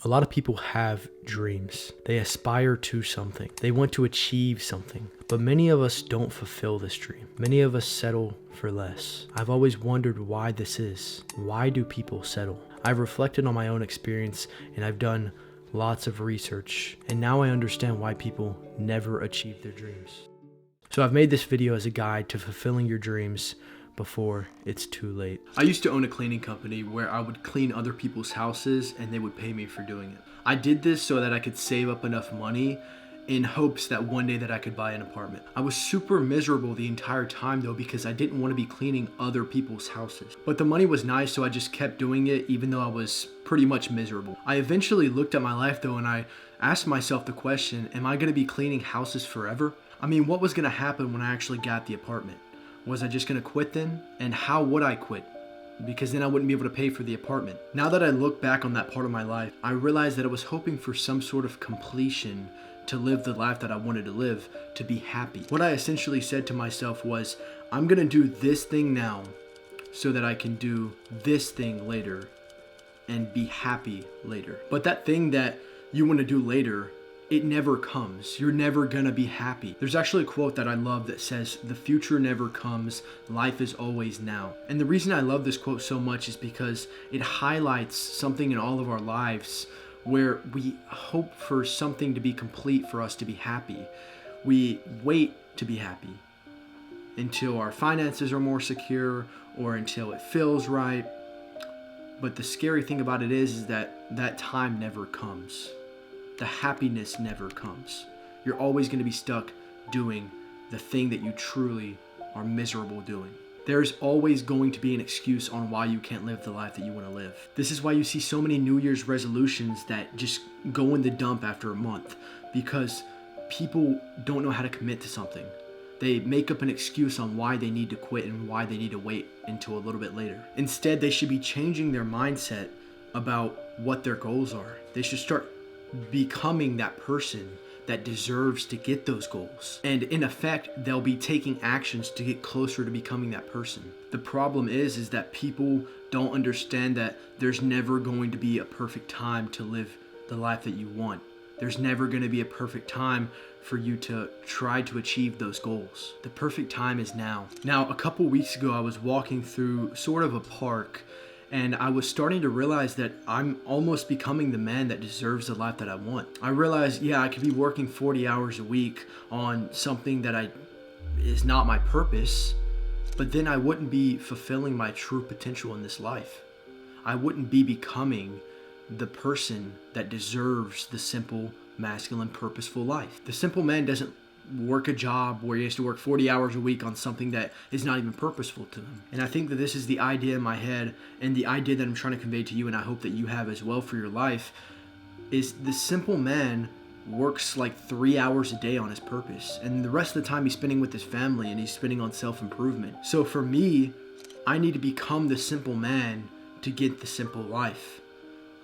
A lot of people have dreams. They aspire to something. They want to achieve something. But many of us don't fulfill this dream. Many of us settle for less. I've always wondered why this is. Why do people settle? I've reflected on my own experience and I've done lots of research. And now I understand why people never achieve their dreams. So I've made this video as a guide to fulfilling your dreams before it's too late. I used to own a cleaning company where I would clean other people's houses and they would pay me for doing it. I did this so that I could save up enough money in hopes that one day that I could buy an apartment. I was super miserable the entire time though because I didn't want to be cleaning other people's houses. But the money was nice, so I just kept doing it even though I was pretty much miserable. I eventually looked at my life though and I asked myself the question, am I going to be cleaning houses forever? I mean, what was going to happen when I actually got the apartment? Was I just going to quit then? And how would I quit? Because then I wouldn't be able to pay for the apartment. Now that I look back on that part of my life, I realized that I was hoping for some sort of completion to live the life that I wanted to live, to be happy. What I essentially said to myself was, I'm going to do this thing now so that I can do this thing later and be happy later. But that thing that you want to do later, it never comes. You're never gonna be happy. There's actually a quote that I love that says, the future never comes, life is always now. And the reason I love this quote so much is because it highlights something in all of our lives where we hope for something to be complete for us to be happy. We wait to be happy until our finances are more secure or until it feels right. But the scary thing about it is that that time never comes. The happiness never comes. You're always going to be stuck doing the thing that you truly are miserable doing. There's always going to be an excuse on why you can't live the life that you want to live. This is why you see so many New Year's resolutions that just go in the dump after a month, because people don't know how to commit to something. They make up an excuse on why they need to quit and why they need to wait until a little bit later. Instead, they should be changing their mindset about what their goals are. They should start becoming that person that deserves to get those goals. And in effect, they'll be taking actions to get closer to becoming that person. The problem is that people don't understand that there's never going to be a perfect time to live the life that you want. There's never going to be a perfect time for you to try to achieve those goals. The perfect time is now. Now, a couple weeks ago, I was walking through sort of a park and I was starting to realize that I'm almost becoming the man that deserves the life that I want. I realized, I could be working 40 hours a week on something that is not my purpose, but then I wouldn't be fulfilling my true potential in this life. I wouldn't be becoming the person that deserves the simple, masculine, purposeful life. The simple man doesn't work a job where he has to work 40 hours a week on something that is not even purposeful to him. And I think that this is the idea in my head and the idea that I'm trying to convey to you, and I hope that you have as well for your life, is the simple man works like 3 hours a day on his purpose, and the rest of the time he's spending with his family and he's spending on self-improvement. So for me, I need to become the simple man to get the simple life.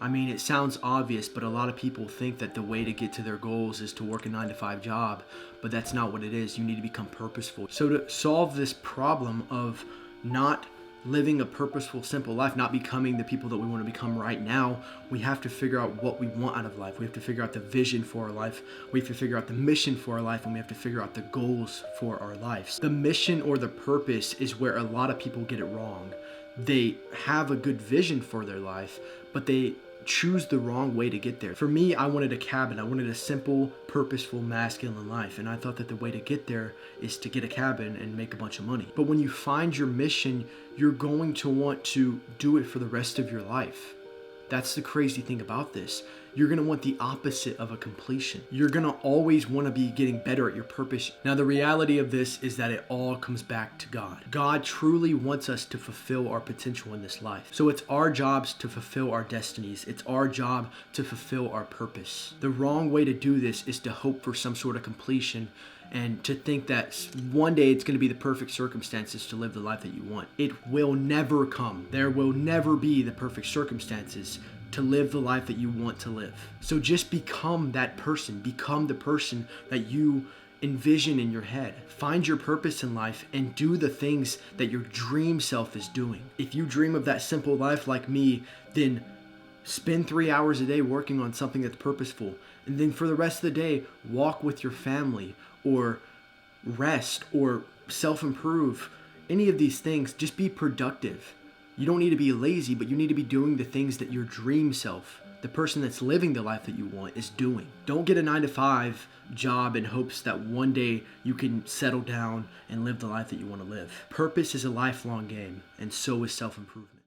I mean, it sounds obvious, but a lot of people think that the way to get to their goals is to work a 9-to-5 job, but that's not what it is. You need to become purposeful. So to solve this problem of not living a purposeful, simple life, not becoming the people that we want to become right now, we have to figure out what we want out of life. We have to figure out the vision for our life. We have to figure out the mission for our life, and we have to figure out the goals for our lives. The mission or the purpose is where a lot of people get it wrong. They have a good vision for their life, but they choose the wrong way to get there. For me, I wanted a cabin. I wanted a simple, purposeful, masculine life. And I thought that the way to get there is to get a cabin and make a bunch of money. But when you find your mission, you're going to want to do it for the rest of your life. That's the crazy thing about this. You're going to want the opposite of a completion. You're going to always want to be getting better at your purpose. Now, the reality of this is that it all comes back to God. God truly wants us to fulfill our potential in this life. So it's our jobs to fulfill our destinies. It's our job to fulfill our purpose. The wrong way to do this is to hope for some sort of completion and to think that one day it's going to be the perfect circumstances to live the life that you want. It will never come. There will never be the perfect circumstances to live the life that you want to live. So just become that person. Become the person that you envision in your head. Find your purpose in life and do the things that your dream self is doing. If you dream of that simple life like me, then Spend 3 hours a day working on something that's purposeful. And then for the rest of the day, walk with your family or rest or self-improve. Any of these things, just be productive. You don't need to be lazy, but you need to be doing the things that your dream self, the person that's living the life that you want, is doing. Don't get a 9 to 5 job in hopes that one day you can settle down and live the life that you want to live. Purpose is a lifelong game, and so is self-improvement.